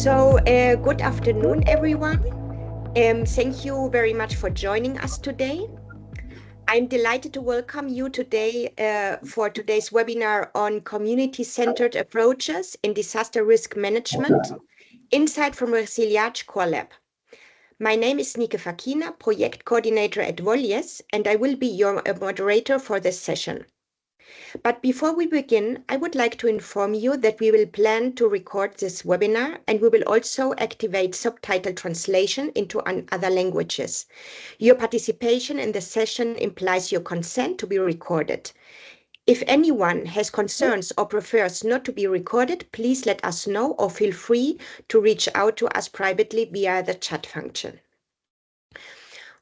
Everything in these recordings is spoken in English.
Good afternoon, everyone. Thank you very much for joining us today. I'm delighted to welcome you today for today's webinar on community-centered approaches in disaster risk management, insight from Resiliage Core Lab. My name is Nike Fakina, Project Coordinator at Voljes, and I will be your moderator for this session. But before we begin, I would like to inform you that we will plan to record this webinar, and we will also activate subtitle translation into other languages. Your participation in the session implies your consent to be recorded. If anyone has concerns or prefers not to be recorded, please let us know or feel free to reach out to us privately via the chat function.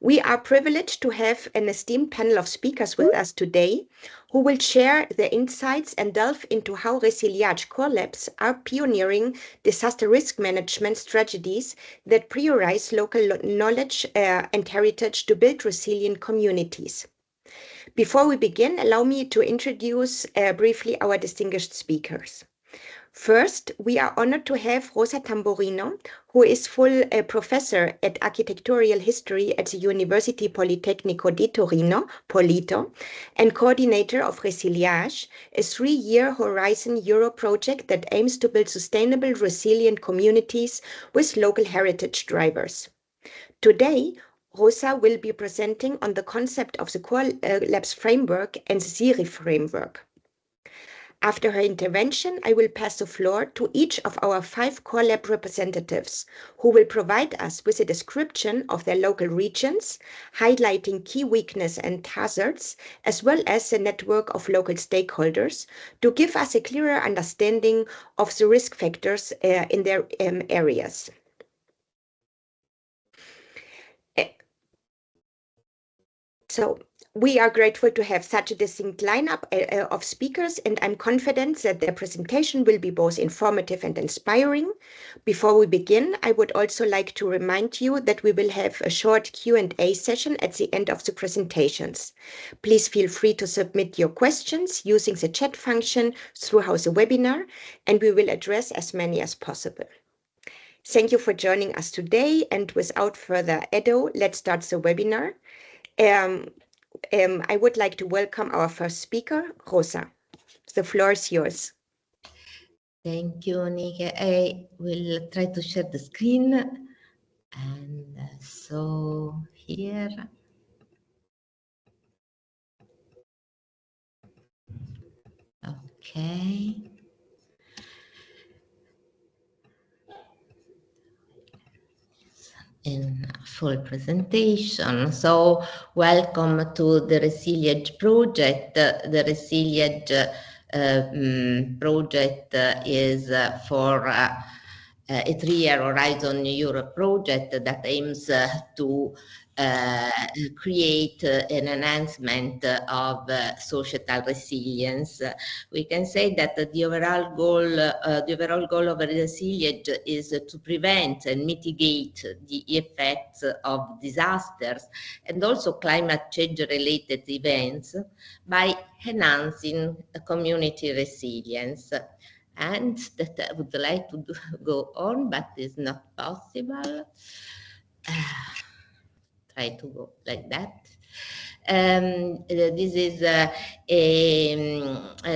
We are privileged to have an esteemed panel of speakers with us today who will share their insights and delve into how Resiliage core labs are pioneering disaster risk management strategies that prioritize local knowledge and heritage to build resilient communities. Before we begin, allow me to introduce briefly our distinguished speakers. First, we are honored to have Rosa Tamburino, who is full professor at architectural history at the University Politecnico di Torino, Polito, and coordinator of Resiliage, a 3-year Horizon Europe project that aims to build sustainable, resilient communities with local heritage drivers. Today, Rosa will be presenting on the concept of the Core Labs framework and the CIRI framework. After her intervention, I will pass the floor to each of our 5 Core Lab representatives, who will provide us with a description of their local regions, highlighting key weaknesses and hazards, as well as the network of local stakeholders, to give us a clearer understanding of the risk factors in their areas. We are grateful to have such a distinct lineup of speakers, and I'm confident that their presentation will be both informative and inspiring. Before we begin, I would also like to remind you that we will have a short Q&A session at the end of the presentations. Please feel free to submit your questions using the chat function throughout the webinar, and we will address as many as possible. Thank you for joining us today, and without further ado, let's start the webinar. I would like to welcome our first speaker, Rosa. The floor is yours. Thank you, Nike. I will try to share the screen. And so here. Okay. In full presentation. So welcome to the Resiliage project. The Resiliage project is for a 3-year Horizon Europe project that aims to create an enhancement of societal resilience. We can say that the overall goal of Resiliage is to prevent and mitigate the effects of disasters and also climate change related events by enhancing community resilience. And that I would like to go on, but it's not possible. Try to go like that. This is an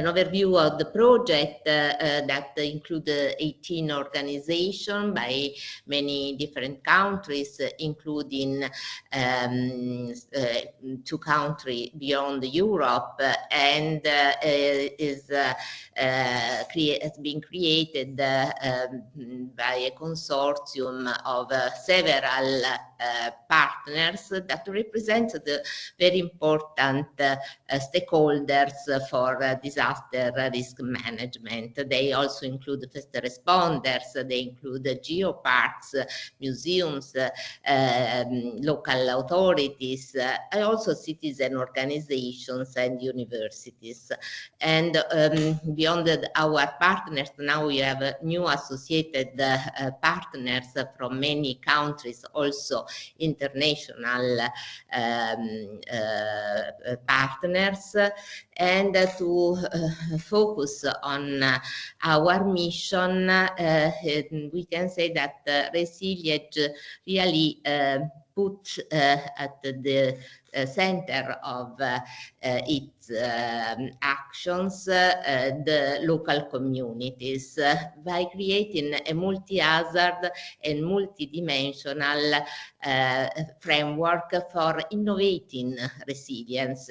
overview of the project that includes 18 organizations by many different countries, including 2 countries beyond Europe, and has been created by a consortium of several partners that represent the very important stakeholders for disaster risk management. They also include first responders, they include geoparks, museums, local authorities, and also citizen organizations and universities. And beyond our partners, now we have new associated partners from many countries, also international partners, and to focus on our mission. We can say that Resiliage really put at the center of its actions the local communities by creating a multi-hazard and multidimensional framework for innovating resilience.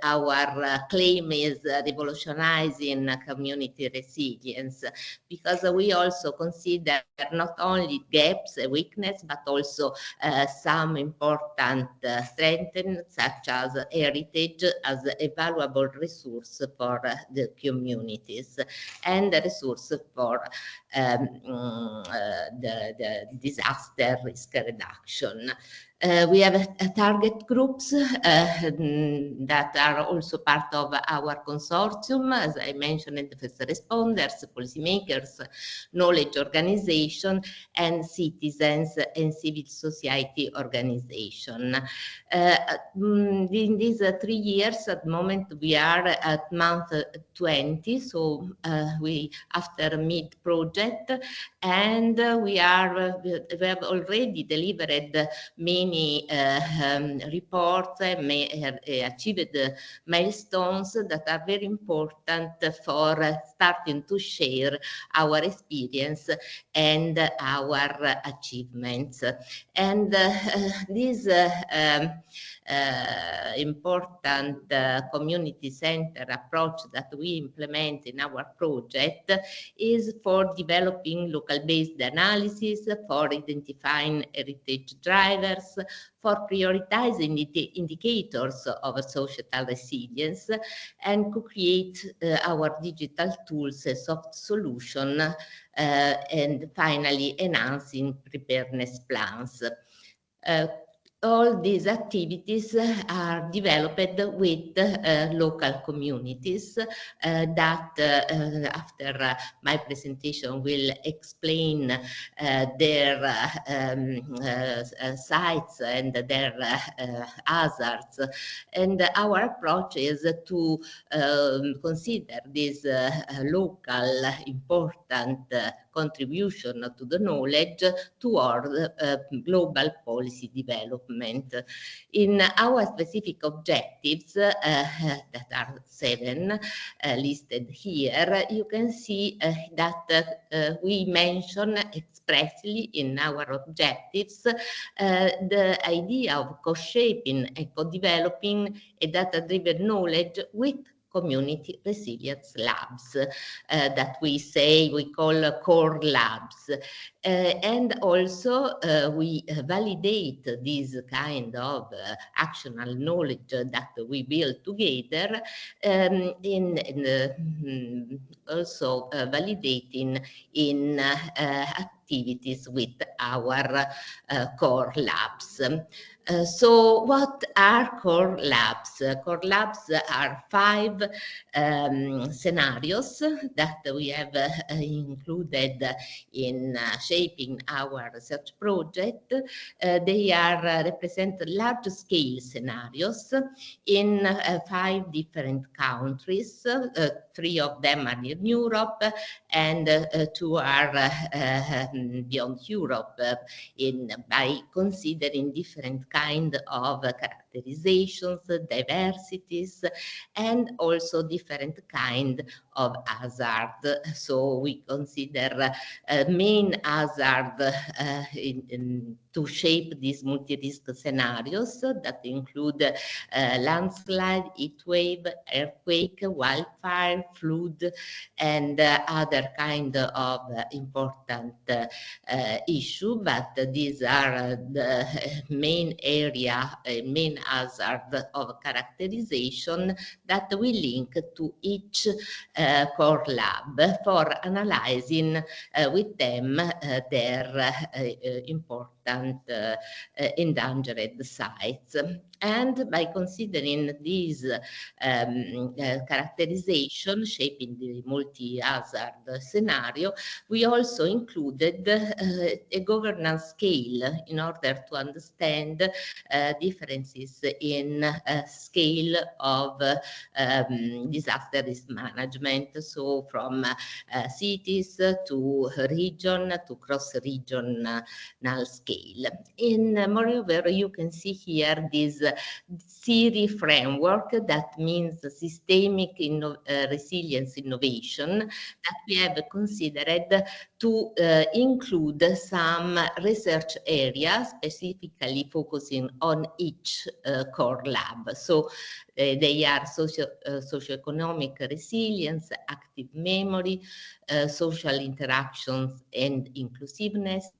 Our claim is revolutionizing community resilience, because we also consider not only gaps, weakness, but also some important strengths, such as heritage as a valuable resource for the communities and a resource for the disaster risk reduction. We have target groups that are also part of our consortium, as I mentioned, the first responders, policymakers, knowledge organization, and citizens and civil society organization. In these 3 years, at the moment, we are at month 20, so we after mid-project, and we have already delivered many reports and achieved milestones that are very important for starting to share our experience and our achievements. And this important community center approach that we implement in our project is for developing local-based analysis, for identifying heritage drivers, for prioritizing the indicators of societal resilience, and to create our digital tools as soft solution, and finally enhancing preparedness plans. All these activities are developed with local communities that after my presentation will explain their sites and their hazards. And our approach is to consider this local important contribution to the knowledge toward global policy development. In our specific objectives, that are 7 listed here, you can see that we mention expressly in our objectives the idea of co-shaping and co-developing a data-driven knowledge with community resilience labs that we call core labs. And also we validate this kind of actional knowledge that we build together, also validating in activities with our core labs. So what are core labs? Core labs are 5 scenarios that we have included in shaping our research project. They represent large-scale scenarios in 5 different countries. 3 of them are in Europe, and 2 are beyond Europe, by considering different kind of characterizations, diversities, and also different kind of hazard. So we consider main hazard to shape these multi-risk scenarios that include landslide, heat wave, earthquake, wildfire, flood, and other kind of important issue. But these are the main area, main hazard of characterization that we link to each core lab for analyzing with them their important endangered sites. And by considering these characterization shaping the multi-hazard scenario, we also included a governance scale in order to understand differences activities in scale of disaster risk management, so from cities to region to cross-regional scale. Moreover, you can see here this CIRI framework, that means systemic resilience innovation, that we have considered to include some research areas specifically focusing on each core lab. So they are socioeconomic resilience, active memory, social interactions and inclusiveness,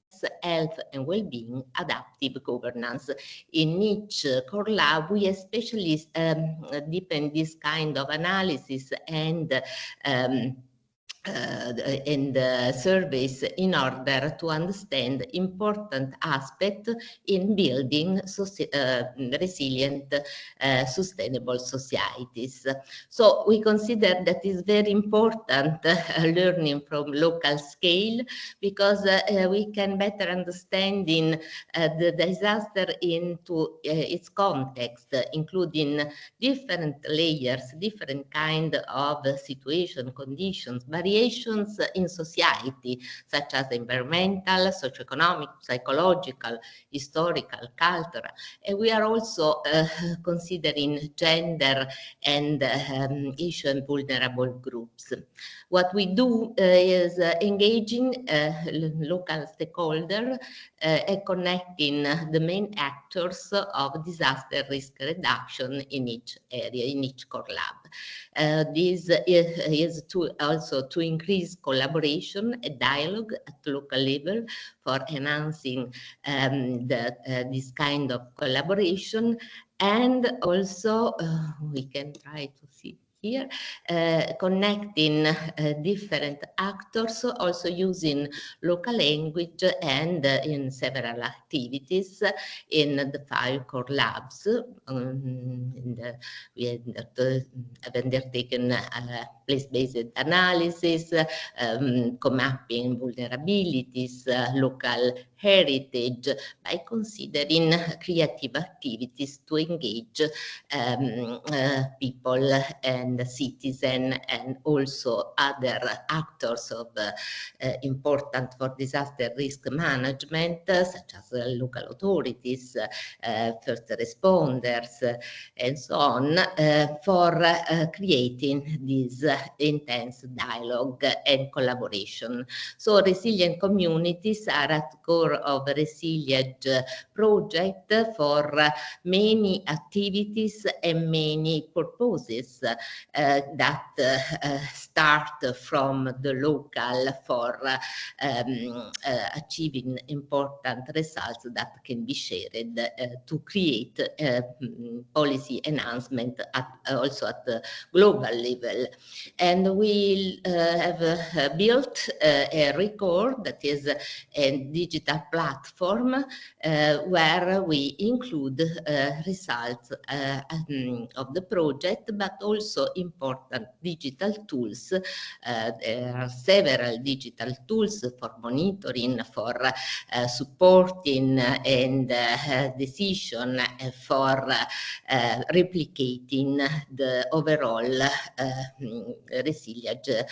health and well-being, adaptive governance. In each core lab, we especially deepen this kind of analysis and surveys in order to understand important aspects in building resilient, sustainable societies. So we consider that is very important learning from local scale, because we can better understand in the disaster into its context, including different layers, different kind of situation, conditions, variations in society, such as environmental, socioeconomic, psychological, historical, cultural. And we are also considering gender and issue and vulnerable groups. What we do is engaging local stakeholders and connecting the main actors of disaster risk reduction in each area, in each core lab. This is also to increase collaboration and dialogue at local level for enhancing this kind of collaboration. And also we can try to see here, connecting different actors, also using local language and in several activities in the 5 core labs. We have undertaken place-based analysis, co-mapping vulnerabilities, local heritage, by considering creative activities to engage people and citizens, and also other actors of important for disaster risk management, such as local authorities, first responders, and so on, for creating this intense dialogue and collaboration. So resilient communities are at the core of Resiliage project for many activities and many purposes that start from the local for achieving important results that can be shared to create policy enhancement also at the global level. And we have built a record, that is a digital platform where we include results of the project, but also important digital tools. There are several digital tools for monitoring, for supporting and decision, for replicating the overall Resiliage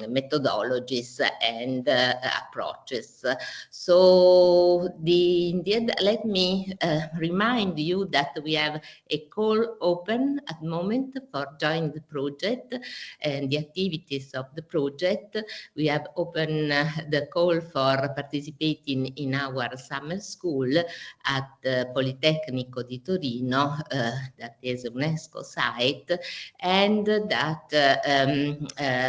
methodologies and approaches. So indeed, let me remind you that we have a call open at the moment for joining the project and the activities of the project. We have opened the call for participating in our summer school at Politecnico di Torino, that is UNESCO site, and that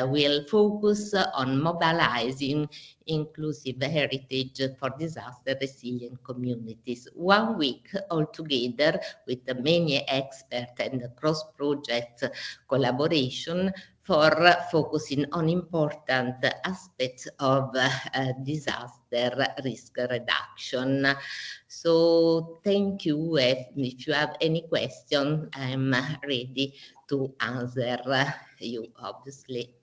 will focus on mobilizing inclusive heritage for disaster resilient communities. 1 week altogether with many experts and cross-project collaboration for focusing on important aspects of disaster risk reduction. So thank you. If you have any question, I'm ready to answer you, obviously.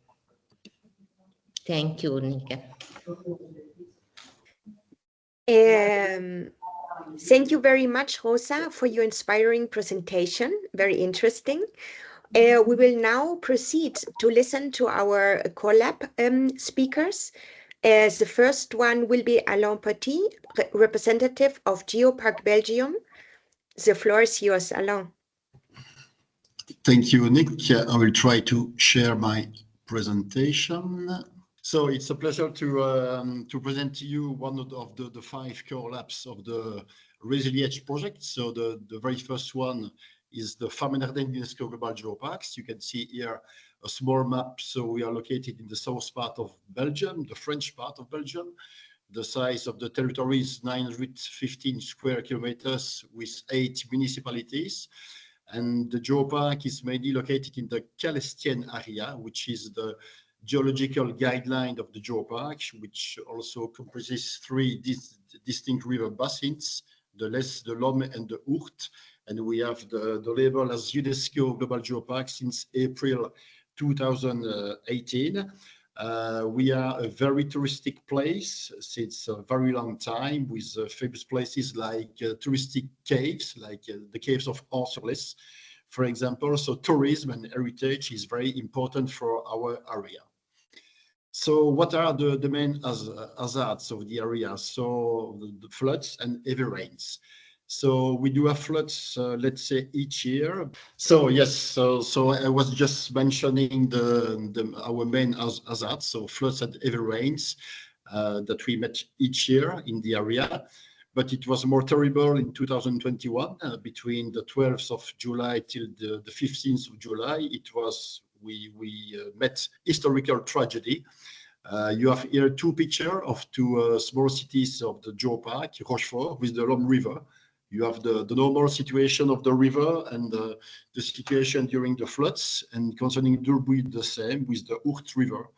Thank you, Nika. Thank you very much, Rosa, for your inspiring presentation. Very interesting. We will now proceed to listen to our collab speakers. The first one will be Alain Petit, representative of Geopark Belgium. The floor is yours, Alain. Thank you, Nick. I will try to share my presentation. So it's a pleasure to present to you one of the 5 core labs of the Resiliage project. So the very first one is the Famennardin UNESCO Global Geoparks. You can see here a small map. So we are located in the south part of Belgium, the French part of Belgium. The size of the territory is 915 square kilometers with 8 municipalities. And the geopark is mainly located in the Calestienne area, which is the geological guideline of the geopark, which also comprises 3 distinct river basins, the Lez, the Lomme, and the Ourthe. And we have the label as UNESCO Global Geopark since April 2018. We are a very touristic place since a very long time, with famous places like touristic caves, like the caves of Orsoles, for example. So tourism and heritage is very important for our area. So what are the main hazards of the area? So the floods and heavy rains. So we do have floods, let's say, each year. So yes, so I was just mentioning our main hazards, so floods and heavy rains that we met each year in the area. But it was more terrible in 2021, between the 12th of July till the 15th of July. We met historical tragedy. You have here 2 pictures of 2 small cities of the geopark, Rochefort with the Lomme River. You have the normal situation of the river and the situation during the floods, and concerning Durbuy, the same with the Ourthe River.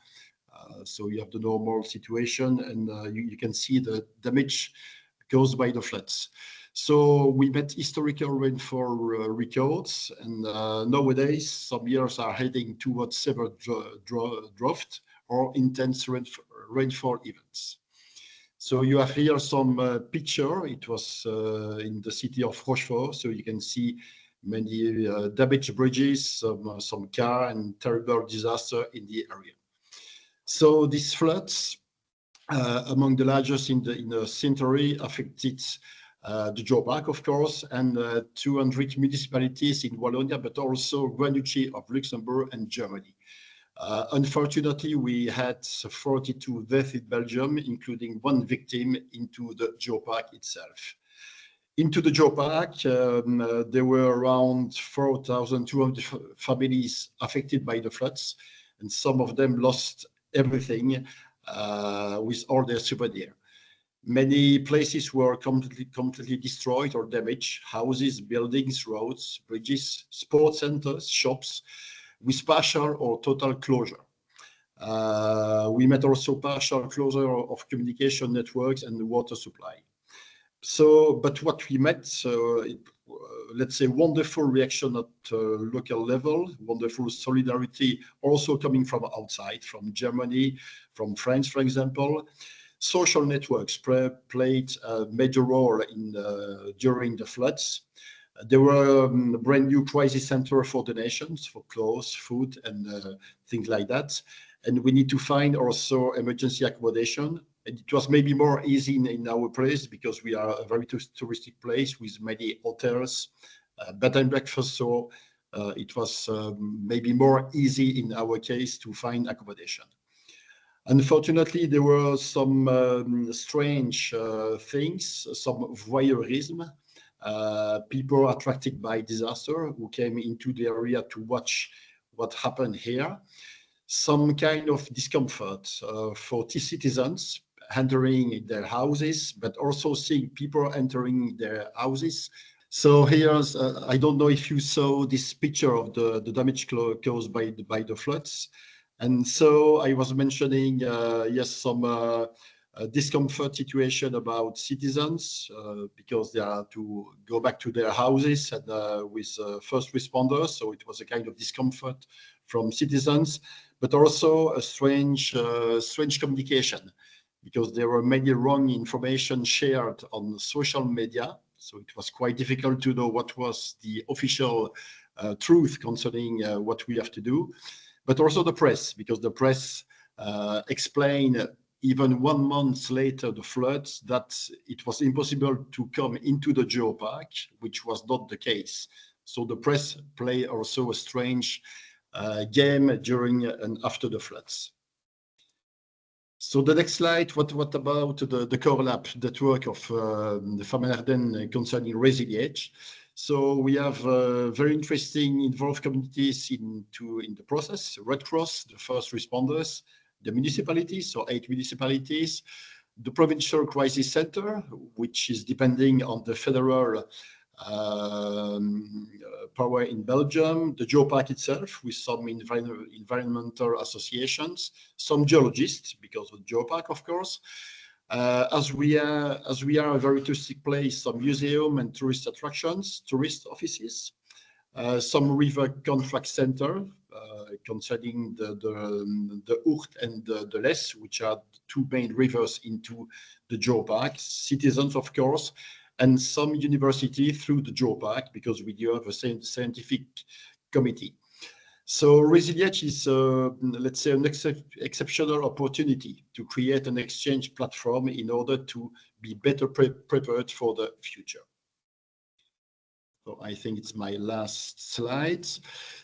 So you have the normal situation, and you can see the damage caused by the floods. So we met historical rainfall records, and nowadays some years are heading towards severe drought or intense rainfall events. So you have here some picture. It was in the city of Rochefort. So you can see many damaged bridges, some car, and terrible disaster in the area. So these floods, among the largest in the century, affected the geopark, of course, and 200 municipalities in Wallonia, but also Grand Duchy of Luxembourg and Germany. Unfortunately, we had 42 deaths in Belgium, including 1 victim into the geopark itself. Into the geopark, there were around 4,200 families affected by the floods, and some of them lost everything with all their souvenirs. Many places were completely destroyed or damaged: houses, buildings, roads, bridges, sports centers, shops, with partial or total closure. We met also partial closure of communication networks and the water supply. So, but what we met, let's say, wonderful reaction at local level, wonderful solidarity also coming from outside, from Germany, from France, for example. Social networks played a major role during the floods. There were brand new crisis center for donations for clothes, food, and things like that. And we need to find also emergency accommodation. And it was maybe more easy in our place because we are a very touristic place with many hotels, bed and breakfast. So it was maybe more easy in our case to find accommodation. Unfortunately, there were some strange things, some voyeurism. People attracted by disaster who came into the area to watch what happened here. Some kind of discomfort for citizens entering their houses, but also seeing people entering their houses. So here's, I don't know if you saw this picture of the damage caused by the floods. And so I was mentioning, yes, some discomfort situation about citizens because they are to go back to their houses and with first responders. So it was a kind of discomfort from citizens, but also a strange communication because there were many wrong information shared on social media So it was quite difficult to know what was the official truth concerning what we have to do, but also the press, because the press explained even 1 month later the floods that it was impossible to come into the geopark, which was not the case. So the press played also a strange game during and after the floods. So the next slide, what about the core lab network of the Van Erden concerning Resiliage? So we have very interesting involved communities in the process: Red Cross, the first responders, the municipalities, so 8 municipalities, the provincial crisis center, which is depending on the federal power in Belgium, the geopark itself with some environmental associations, some geologists because of the geopark, of course. As we are a very touristic place, some museum and tourist attractions, tourist offices, some river contract center concerning the Ourt and the Lesse, which are 2 main rivers into the geopark, citizens, of course, and some university through the geopark, because we do have a scientific committee. So Resiliage is, let's say, an exceptional opportunity to create an exchange platform in order to be better prepared for the future. So I think it's my last slide.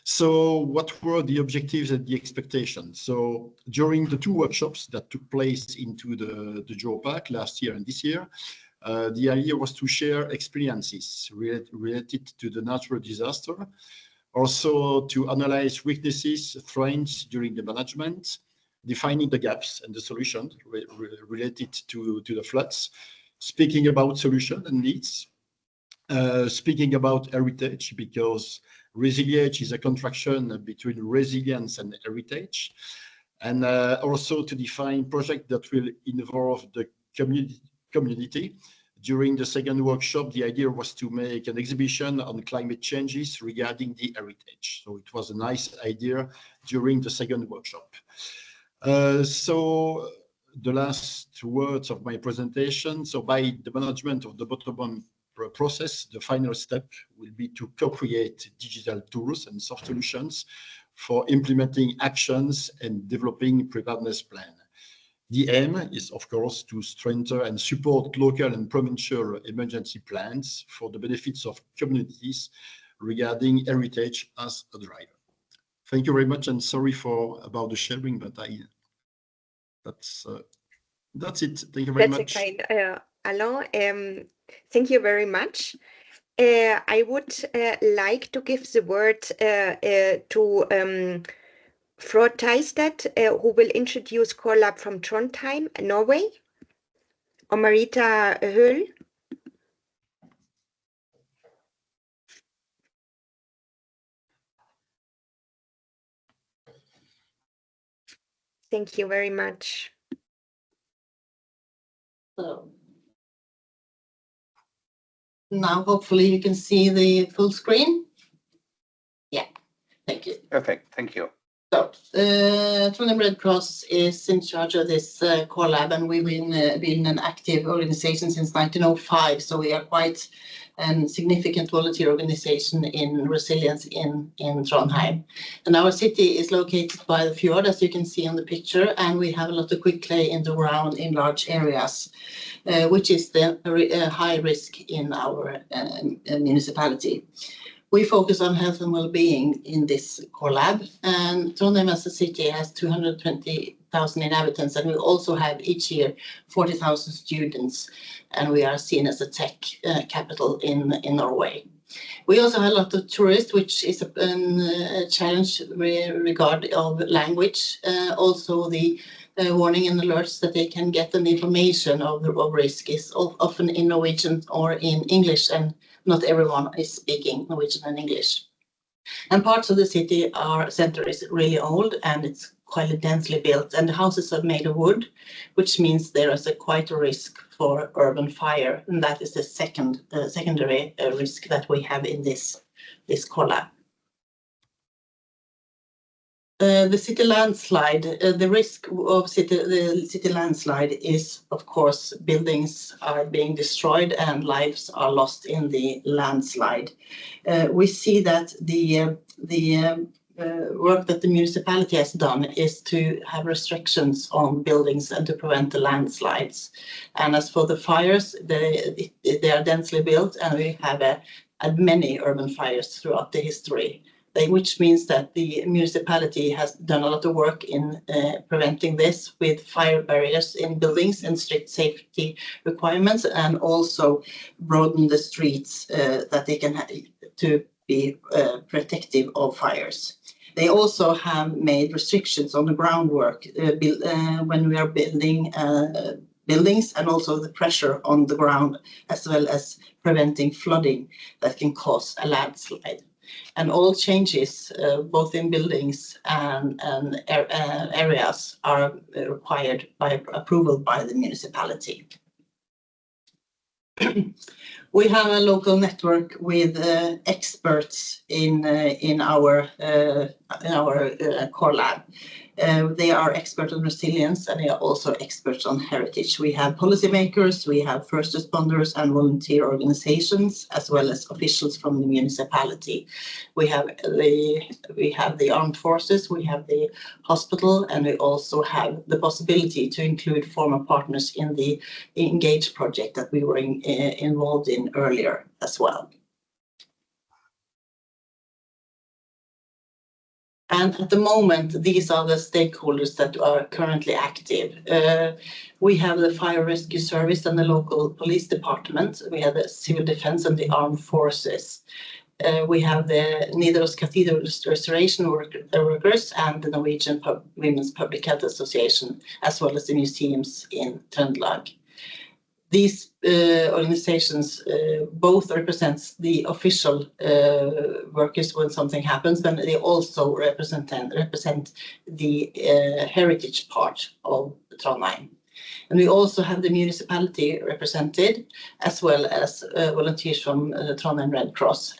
So what were the objectives and the expectations? So during the 2 workshops that took place into the geopark last year and this year, the idea was to share experiences related to the natural disaster, also to analyze weaknesses, threats during the management, defining the gaps and the solutions related to the floods, speaking about solutions and needs, speaking about heritage, because Resiliage is a contraction between resilience and heritage, and also to define projects that will involve the community. During the second workshop, the idea was to make an exhibition on climate changes regarding the heritage. So it was a nice idea during the second workshop. So the last words of my presentation. So by the management of the bottom-up process, the final step will be to co-create digital tools and soft solutions for implementing actions and developing preparedness plan. The aim is, of course, to strengthen and support local and provincial emergency plans for the benefits of communities regarding heritage as a driver. Thank you very much, and sorry about the sharing, but that's it. Thank you very much. That's kind, Alain. Thank you very much. I would like to give the word to Frode Theisted, who will introduce Corlab from Trondheim, Norway, or Marita Höll. Thank you very much. So now hopefully you can see the full screen. Yeah, thank you. Perfect, thank you. So, Trondheim Red Cross is in charge of this core lab, and we've been an active organization since 1905. So we are quite a significant volunteer organization in resilience in Trondheim. And our city is located by the fjord, as you can see on the picture, and we have a lot of quick clay in the ground in large areas, which is the high risk in our municipality. We focus on health and well-being in this core lab, and Trondheim as a city has 220,000 inhabitants, and we also have each year 40,000 students, and we are seen as a tech capital in Norway. We also have a lot of tourists, which is a challenge regard of language. Also the warning and alerts that they can get, and information of risk is often in Norwegian or in English, and not everyone is speaking Norwegian and English. And parts of the city center is really old, and it's quite densely built, and the houses are made of wood, which means there is quite a risk for urban fire, and that is the secondary risk that we have in this core lab. The city landslide, the risk of the city landslide is, of course, buildings are being destroyed and lives are lost in the landslide. We see that the work that the municipality has done is to have restrictions on buildings and to prevent the landslides. And as for the fires, they are densely built, and we have had many urban fires throughout the history. Which means that the municipality has done a lot of work in preventing this with fire barriers in buildings and strict safety requirements, and also broaden the streets that they can have to be protective of fires. They also have made restrictions on the groundwork when we are building buildings, and also the pressure on the ground, as well as preventing flooding that can cause a landslide. And all changes, both in buildings and areas, are required by approval by the municipality. We have a local network with experts in our core lab. They are experts on resilience, and they are also experts on heritage. We have policymakers, we have first responders and volunteer organizations, as well as officials from the municipality. We have the armed forces, we have the hospital, and we also have the possibility to include former partners in the Engage project that we were involved in earlier as well. And at the moment, these are the stakeholders that are currently active. We have the fire rescue service and the local police department. We have the civil defense and the armed forces. We have the Nidaros Cathedral restoration workers and the Norwegian Women's Public Health Association, as well as the museums in Trøndelag. These organizations both represent the official workers when something happens, but they also represent the heritage part of Trondheim. And we also have the municipality represented, as well as volunteers from the Trondheim Red Cross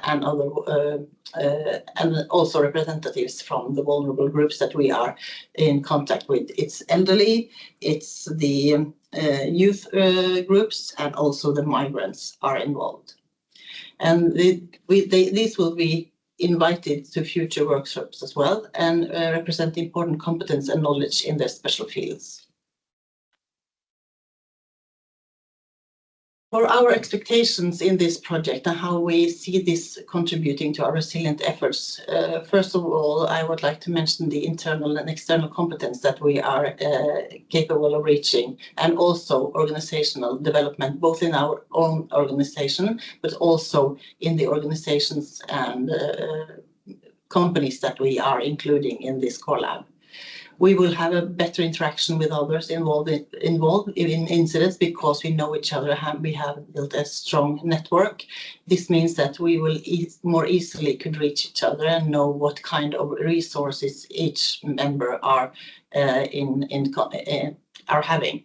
and other, and also representatives from the vulnerable groups that we are in contact with. It's elderly, it's the youth groups, and also the migrants are involved. And these will be invited to future workshops as well, and represent important competence and knowledge in their special fields. For our expectations in this project and how we see this contributing to our resilient efforts, first of all, I would like to mention the internal and external competence that we are capable of reaching, and also organizational development, both in our own organization, but also in the organizations and companies that we are including in this core lab. We will have a better interaction with others involved in incidents, because we know each other. We have built a strong network. This means that we will more easily could reach each other and know what kind of resources each member are having.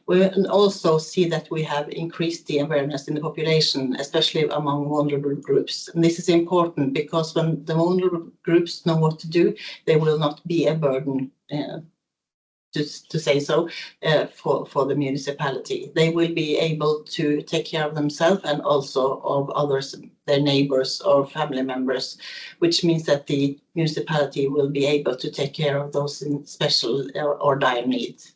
We will also see that we have increased the awareness in the population, especially among vulnerable groups. And this is important, because when the vulnerable groups know what to do, they will not be a burden, to say so, for the municipality. They will be able to take care of themselves and also of others, their neighbors or family members, which means that the municipality will be able to take care of those in special or dire needs.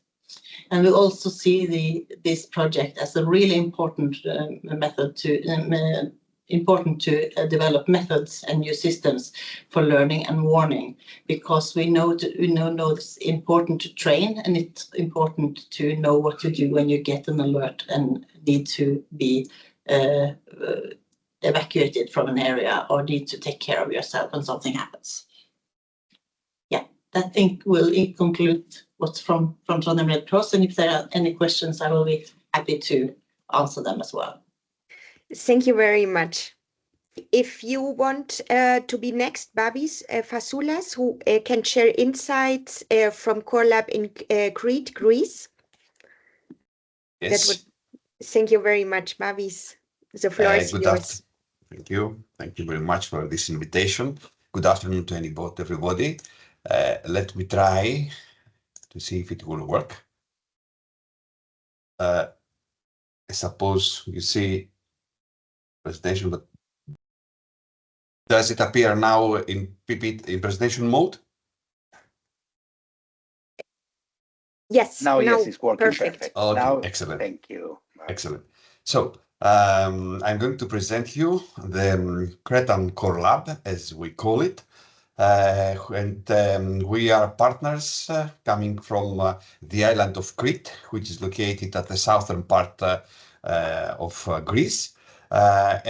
And we also see this project as a really important method to develop methods and new systems for learning and warning, because we know it's important to train, and it's important to know what to do when you get an alert and need to be evacuated from an area or need to take care of yourself when something happens. Yeah, I think will conclude what's from Trondheim Red Cross, and if there are any questions, I will be happy to answer them as well. Thank you very much. If you want to be next, Babis Fasoulas, who can share insights from Core Lab in Crete, Greece. Yes. Thank you very much, Babis. The floor is yours. Thank you. Thank you very much for this invitation. Good afternoon to everybody. Let me try to see if it will work. I suppose you see presentation, but does it appear now in presentation mode? Yes. Now, yes, it's working perfect. Okay, now, excellent. Thank you. Excellent. So I'm going to present you the Cretan Core Lab, as we call it. We are partners coming from the island of Crete, which is located at the southern part of Greece. As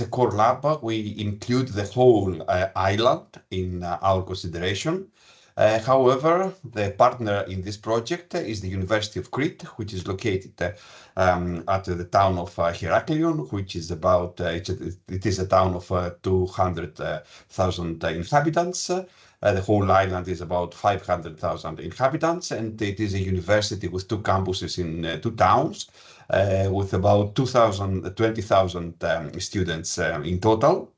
a core lab, we include the whole island in our consideration. However, the partner in this project is the University of Crete, which is located at the town of Heraklion, which is about, it is a town of 200,000 inhabitants. The whole island is about 500,000 inhabitants, and it is a university with 2 campuses in 2 towns, with about 20,000 students in total.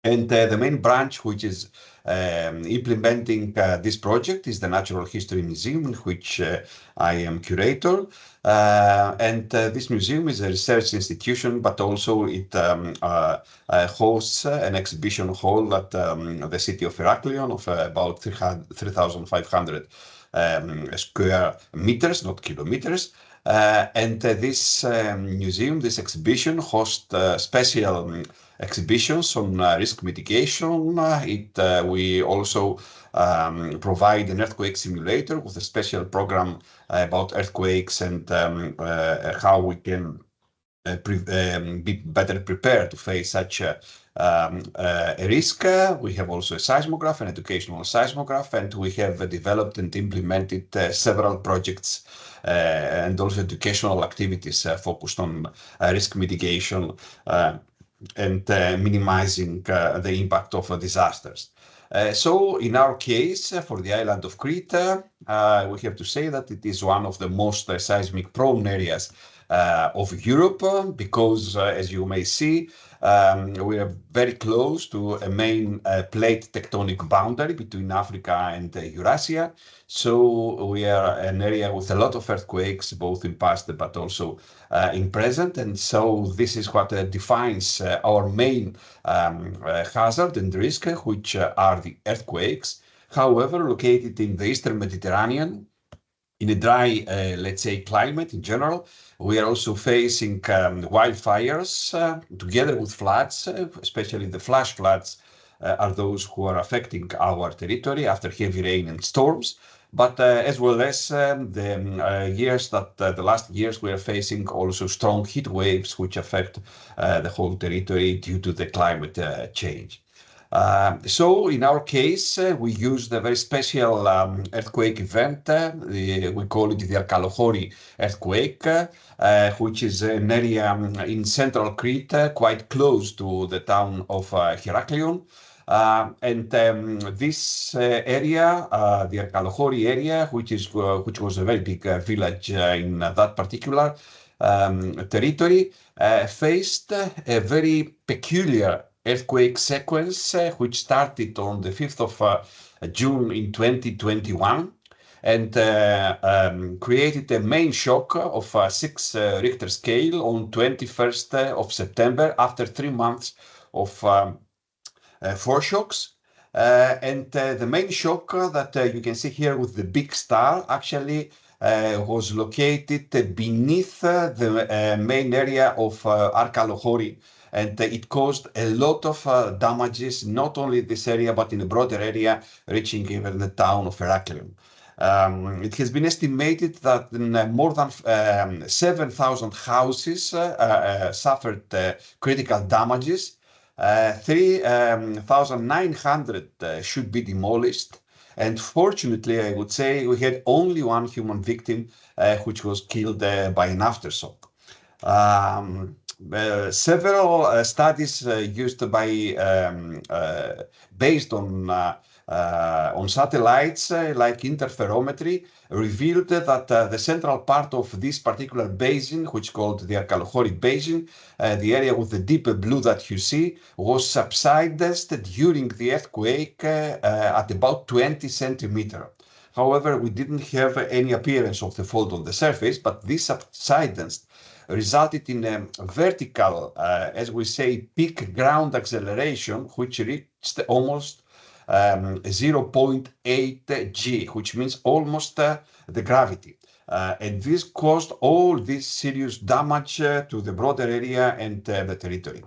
And the main branch which is implementing this project is the Natural History Museum, in which I am curator. This museum is a research institution, but also it hosts an exhibition hall at the city of Heraklion of about 3,500 square meters, not kilometers. This museum, this exhibition, hosts special exhibitions on risk mitigation. We also provide an earthquake simulator with a special program about earthquakes and how we can be better prepared to face such a risk. We have also a seismograph, an educational seismograph, and we have developed and implemented several projects and also educational activities focused on risk mitigation and minimizing the impact of disasters. So in our case, for the island of Crete, we have to say that it is one of the most seismic prone areas of Europe, because as you may see, we are very close to a main plate tectonic boundary between Africa and Eurasia. So we are an area with a lot of earthquakes, both in past but also in present. And so this is what defines our main hazard and risk, which are the earthquakes. However, located in the Eastern Mediterranean, in a dry, let's say, climate in general, we are also facing wildfires together with floods, especially the flash floods are those who are affecting our territory after heavy rain and storms. But as well as the last years, we are facing also strong heat waves, which affect the whole territory due to the climate change. So in our case, we used a very special earthquake event. We call it the Arkalohori earthquake, which is an area in central Crete, quite close to the town of Heraklion. This area, the Arkalohori area, which was a very big village in that particular territory, faced a very peculiar earthquake sequence, which started on the 5th of June in 2021 and created a main shock of 6 Richter scale on 21st of September after 3 months of foreshocks. The main shock that you can see here with the big star actually was located beneath the main area of Arkalohori. And it caused a lot of damages, not only this area, but in a broader area, reaching even the town of Heraklion. It has been estimated that more than 7,000 houses suffered critical damages. 3,900 should be demolished. And fortunately, I would say we had only 1 human victim, which was killed by an aftershock. Several studies used by based on on satellites like interferometry revealed that the central part of this particular basin, which is called the Alkalochoric Basin, the area with the deep blue that you see, was subsided during the earthquake at about 20 centimeters. However, we didn't have any appearance of the fault on the surface, but this subsidence resulted in a vertical, as we say, peak ground acceleration, which reached almost 0.8 g, which means almost the gravity. And this caused all this serious damage to the broader area and the territory.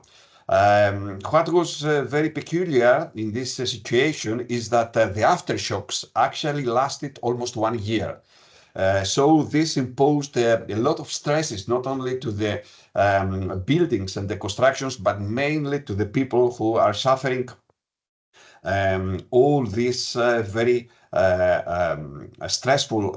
What was very peculiar in this situation is that the aftershocks actually lasted almost 1 year. So this imposed a lot of stresses, not only to the buildings and the constructions, but mainly to the people who are suffering all this very stressful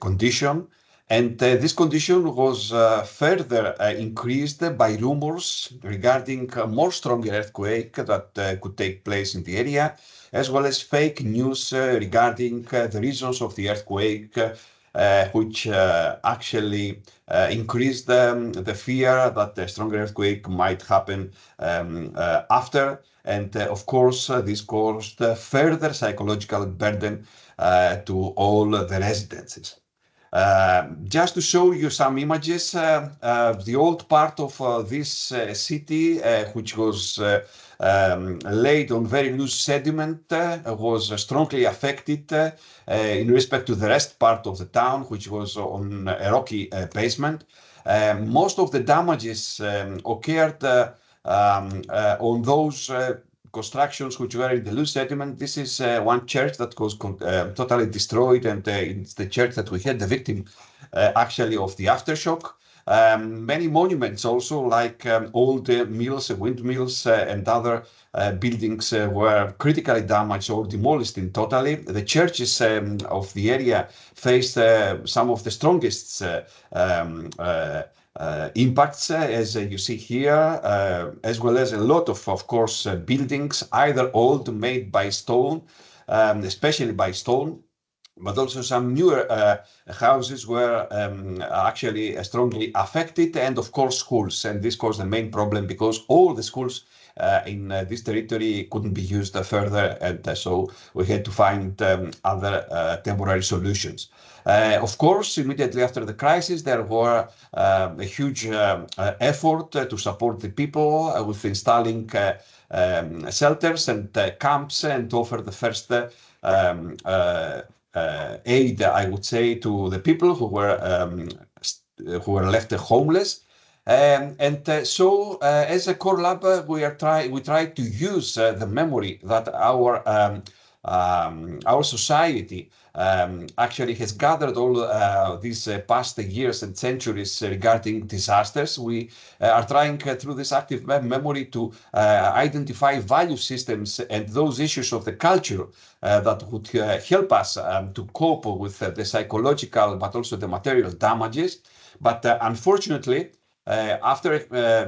condition. And this condition was further increased by rumors regarding a more stronger earthquake that could take place in the area, as well as fake news regarding the reasons of the earthquake, which actually increased the fear that a stronger earthquake might happen after. And of course, this caused further psychological burden to all the residences. Just to show you some images, the old part of this city, which was laid on very loose sediment, was strongly affected in respect to the rest part of the town, which was on a rocky basement. Most of the damages occurred on those constructions which were in the loose sediment. This is one church that was totally destroyed, and it's the church that we had the victim actually of the aftershock. Many monuments also, like old mills, windmills, and other buildings were critically damaged or demolished in totally. The churches of the area faced some of the strongest impacts, as you see here, as well as a lot of course, buildings, either old, made by stone, especially by stone, but also some newer houses were actually strongly affected, and of course schools. And this caused the main problem because all the schools in this territory couldn't be used further, and so we had to find other temporary solutions. Of course, immediately after the crisis, there were a huge effort to support the people with installing shelters and camps, and offer the first aid, I would say, to the people who were left homeless. So as a core lab, we try to use the memory that our society actually has gathered all these past years and centuries regarding disasters. We are trying through this active memory to identify value systems and those issues of the culture that would help us to cope with the psychological but also the material damages. But unfortunately, after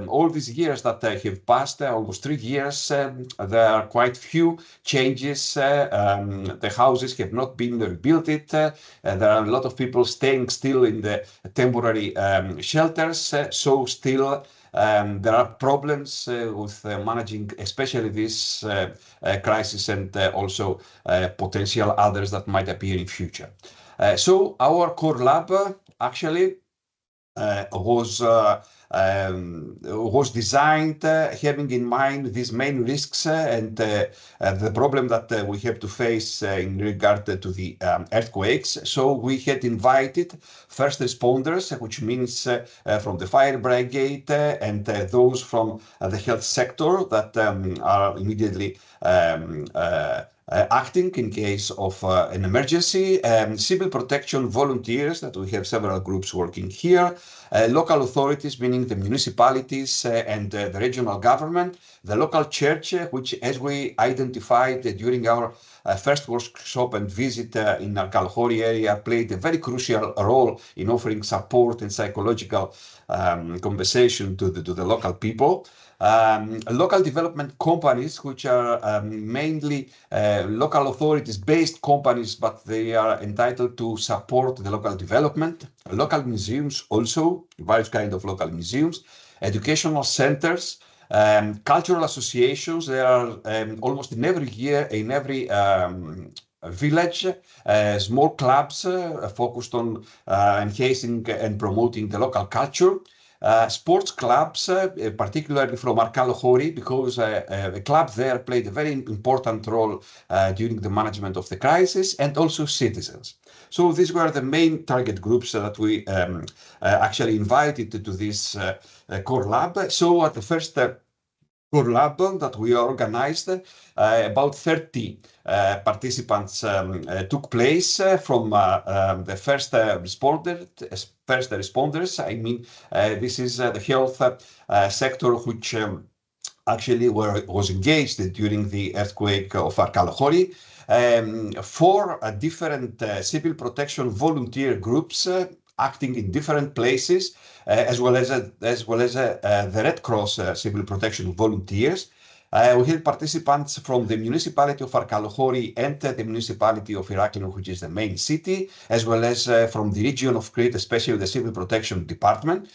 all these years that have passed, almost 3 years, there are quite few changes. The houses have not been rebuilt. There are a lot of people staying still in the temporary shelters. So still there are problems with managing especially this crisis, and also potential others that might appear in future. So our core lab actually was designed having in mind these main risks and the problem that we have to face in regard to the earthquakes. So we had invited first responders, which means from the fire brigade and those from the health sector that are immediately acting in case of an emergency, civil protection volunteers, that we have several groups working here, local authorities, meaning the municipalities and the regional government, the local church, which, as we identified during our first workshop and visit in our Kalahari area played a very crucial role in offering support and psychological compensation to the local people. Local development companies, which are mainly local authorities-based companies, but they are entitled to support the local development. Local museums also, various kinds of local museums, educational centers, cultural associations. There are almost in every year, in every village, small clubs focused on enhancing and promoting the local culture. Sports clubs, particularly from our Kalahari, because the club there played a very important role during the management of the crisis, and also citizens. So these were the main target groups that we actually invited to this core lab. So at the first core lab that we organized, about 30 participants took place from the first responders. I mean, this is the health sector, which actually was engaged during the earthquake of Kalahari. 4 different civil protection volunteer groups acting in different places, as well as the Red Cross civil protection volunteers. We had participants from the municipality of Kalahari and the municipality of Heraklion, which is the main city, as well as from the region of Crete, especially the civil protection department.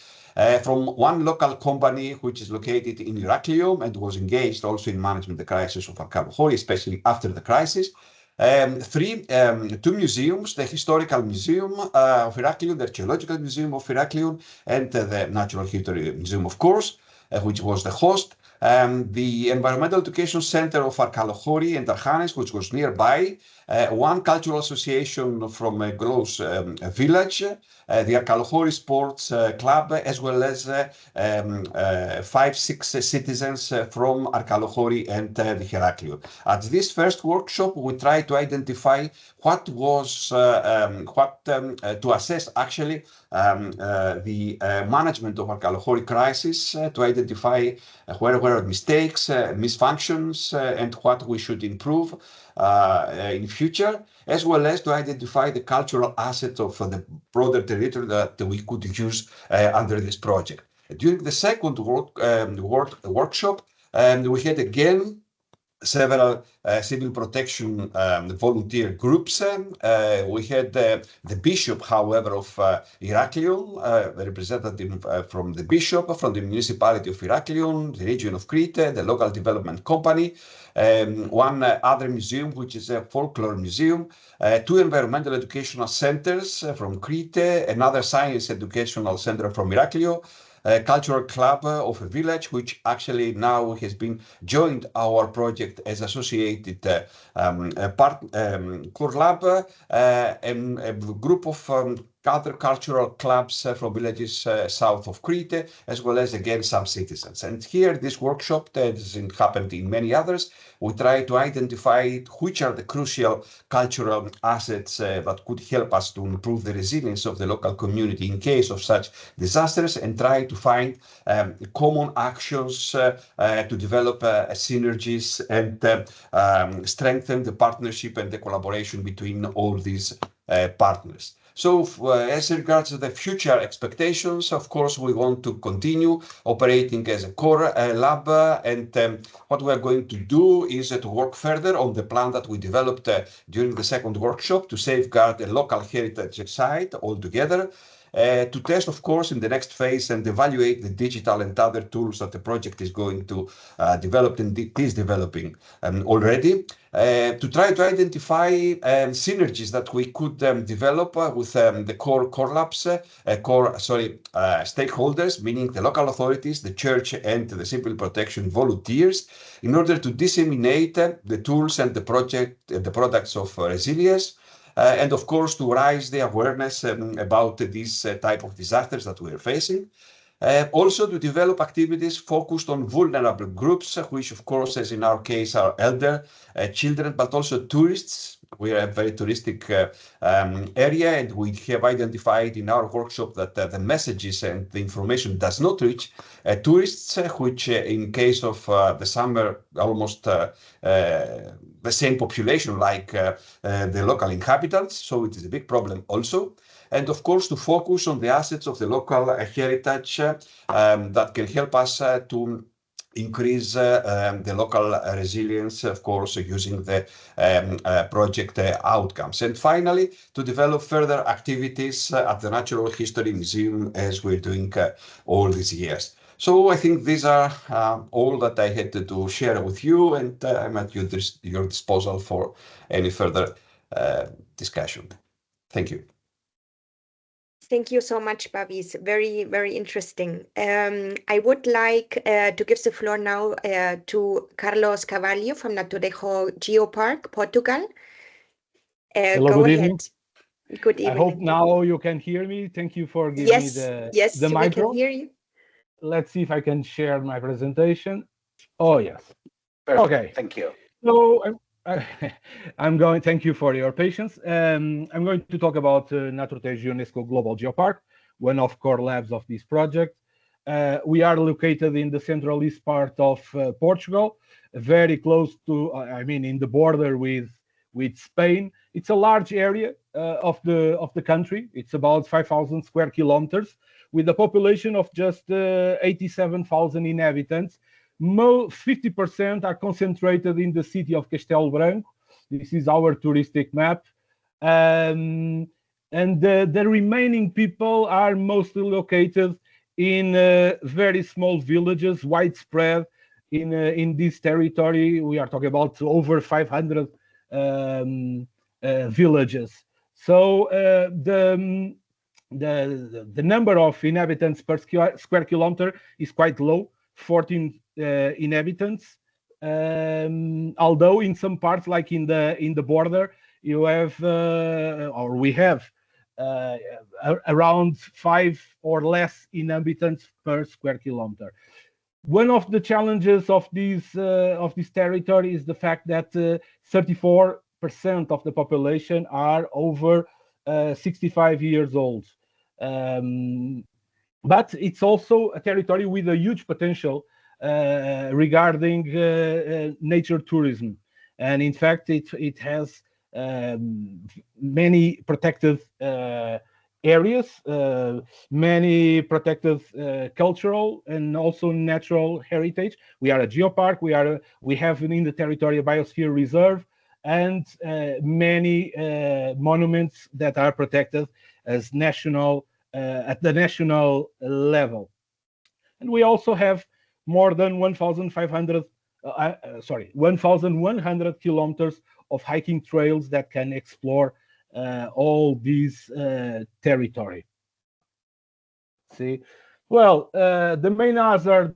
From one local company which is located in Heraklion and was engaged also in managing the crisis of Kalahari, especially after the crisis. 2 museums, the Historical Museum of Heraklion, the Archaeological Museum of Heraklion, and the Natural History Museum, of course, which was the host. The Environmental Education Center of Kalahari and Archanes, which was nearby. One cultural association from a close village, the Kalahari Sports Club, as well as 5-6 citizens from Kalahari and the Heraklion. At this first workshop, we tried to identify what was to assess actually the management of Kalahari crisis, to identify where were mistakes, misfunctions, and what we should improve in future, as well as to identify the cultural assets of the broader territory that we could use under this project. During the second workshop, we had again several civil protection volunteer groups. We had the bishop, however, of Heraklion, the representative from the bishop, from the municipality of Heraklion, the region of Crete, the local development company, one other museum, which is a folklore museum, 2 environmental educational centers from Crete, another science educational center from Heraklion, a cultural club of a village, which actually now has been joined our project as associated core lab, and a group of other cultural clubs from villages south of Crete, as well as again some citizens. And here, this workshop, as it happened in many others, we try to identify which are the crucial cultural assets that could help us to improve the resilience of the local community in case of such disasters, and try to find common actions to develop synergies and strengthen the partnership and the collaboration between all these partners. So as regards to the future expectations, of course, we want to continue operating as a core lab, and what we are going to do is to work further on the plan that we developed during the second workshop to safeguard a local heritage site altogether. To test, of course, in the next phase and evaluate the digital and other tools that the project is going to develop and is developing already. To try to identify synergies that we could develop with the core labs, stakeholders, meaning the local authorities, the church, and the civil protection volunteers, in order to disseminate the tools and the products of Resiliage. And of course, to raise the awareness about these type of disasters that we are facing. Also to develop activities focused on vulnerable groups, which of course, as in our case, are elder, children, but also tourists. We are a very touristic area, and we have identified in our workshop that the messages and the information does not reach tourists, which in case of the summer, almost the same population like the local inhabitants. So it is a big problem also. And of course, to focus on the assets of the local heritage that can help us to increase the local resilience, of course, using the project outcomes. And finally, to develop further activities at the Natural History Museum, as we're doing all these years. So I think these are all that I had to share with you, and I'm at your disposal for any further discussion. Thank you. Thank you so much, Babis. Very, very interesting. I would like to give the floor now to Carlos Carvalho from Naturejo Geopark, Portugal. Hello, go good ahead. evening. Good evening. I hope now you can hear me. Thank you for giving me the we micro. can hear you. Let's see if I can share my presentation. Oh, yes. Perfect. Okay. Thank you. So thank you for your patience. I'm going to talk about Naturtejo UNESCO Global Geopark, one of core labs of this project. We are located in the central east part of Portugal, very close to, in the border with Spain. It's a large area of the country. It's about 5,000 square kilometers, with a population of just 87,000 inhabitants. 50% are concentrated in the city of Castelo Branco. This is our touristic map. And the remaining people are mostly located in very small villages, widespread in this territory. We are talking about over 500 villages. So the number of inhabitants per square kilometer is quite low, 14 inhabitants. Although in some parts, like in the border, you have we have around 5 or less inhabitants per square kilometer. One of the challenges of this territory is the fact that 34% of the population are over 65 years old. But it's also a territory with a huge potential regarding nature tourism. And in fact, it has many protected areas, many protected cultural and also natural heritage. We are a geopark. We have in the territory a biosphere reserve and many monuments that are protected as national at the national level. And we also have more than 1,100 kilometers of hiking trails that can explore all these territory. See, well, the main hazards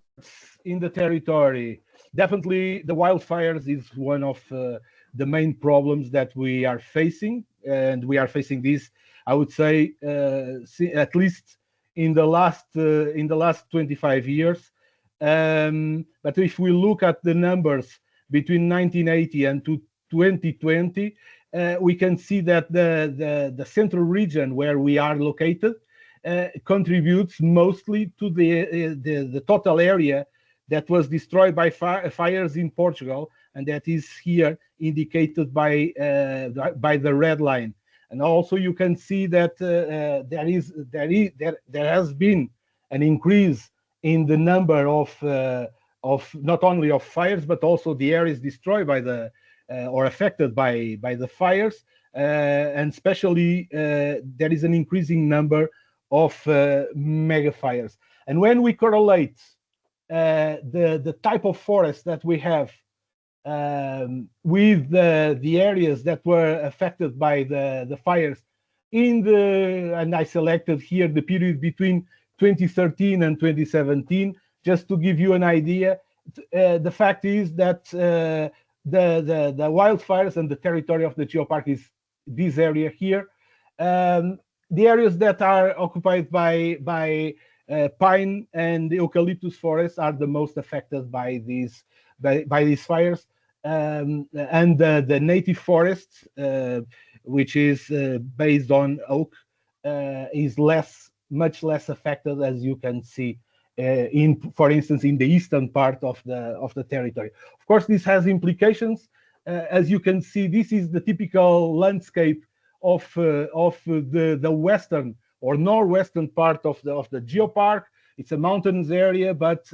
in the territory, definitely the wildfires is one of the main problems that we are facing, and we are facing this, I would say, at least in the last 25 years. But if we look at the numbers between 1980 and 2020, we can see that the central region where we are located contributes mostly to the total area that was destroyed by fires in Portugal, and that is here indicated by the red line. And also you can see that there has been an increase in the number of not only of fires, but also the areas destroyed by or affected by the fires, and especially there is an increasing number of mega fires. And when we correlate the type of forest that we have with the areas that were affected by the fires and I selected here the period between 2013 and 2017, just to give you an idea. The fact is that the wildfires and the territory of the geopark is this area here. The areas that are occupied by Pine and eucalyptus forests are the most affected by these fires, and the native forests, which is based on oak, is much less affected, as you can see for instance, in the eastern part of the territory. Of course, this has implications. As you can see, this is the typical landscape of the western or northwestern part of the geopark. It's a mountainous area, but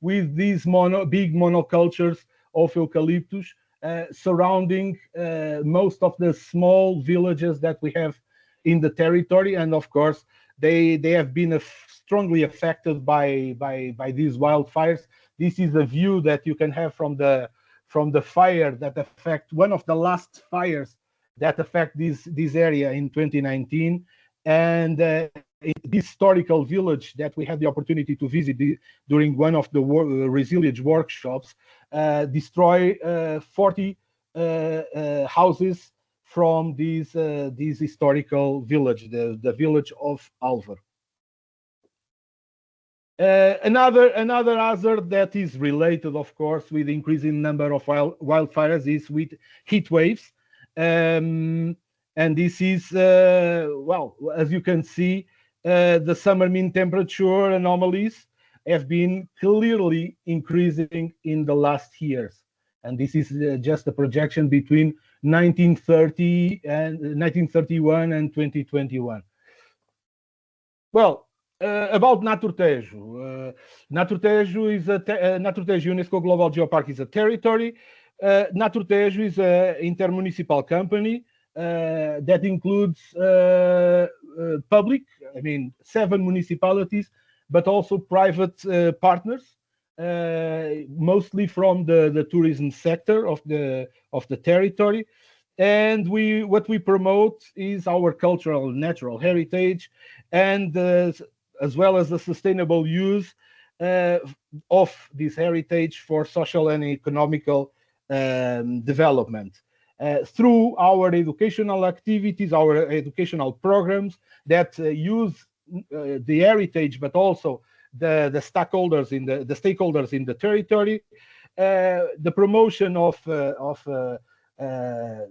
with these big monocultures of eucalyptus surrounding most of the small villages that we have in the territory. And of course, they have been strongly affected by these wildfires. This is a view that you can have from the fire that affect one of the last fires that affect this area in 2019, and this historical village that we had the opportunity to visit during one of the Resiliage workshops destroy 40 houses from this historical village, the village of Alver. Another hazard that is related, of course, with increasing number of wildfires is with heat waves. And this is, well, as you can see, the summer mean temperature anomalies have been clearly increasing in the last years. And this is just a projection between 1931 and 2021. Well, about Naturtejo. Naturtejo is Naturtejo UNESCO Global Geopark is a territory. Naturtejo is an intermunicipal company that includes public, 7 municipalities, but also private partners, mostly from the tourism sector of the territory. And what we promote is our cultural and natural heritage, and as well as the sustainable use of this heritage for social and economical development. Through our educational activities, our educational programs that use the heritage, but also the stakeholders in the territory, the promotion of the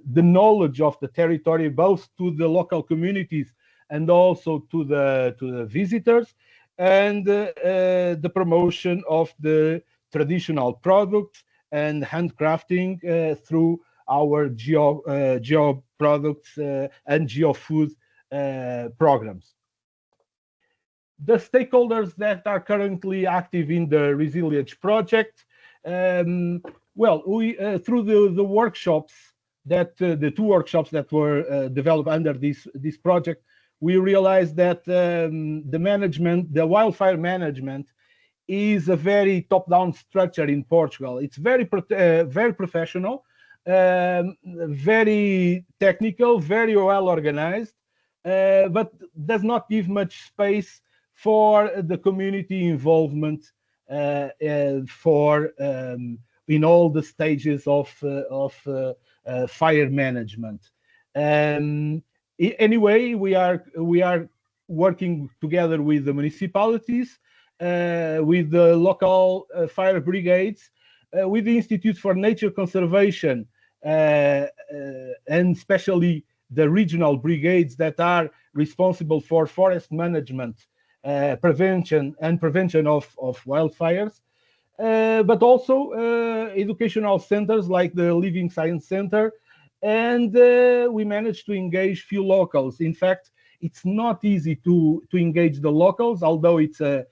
knowledge of the territory, both to the local communities and also to the visitors, and the promotion of the traditional products and handcrafting through our geo products and geo food programs. The stakeholders that are currently active in the Resiliage project, well, we through the workshops that the 2 workshops that were developed under this project, we realized that the wildfire management is a very top-down structure in Portugal. It's very professional, very technical, very well organized, but does not give much space for the community involvement in all the stages of fire management. Anyway, we are working together with the municipalities, with the local fire brigades, with the Institute for Nature Conservation, and especially the regional brigades that are responsible for forest management, prevention of wildfires, but also educational centers like the Living Science Center. And we managed to engage few locals. In fact, it's not easy to engage the locals, although it's a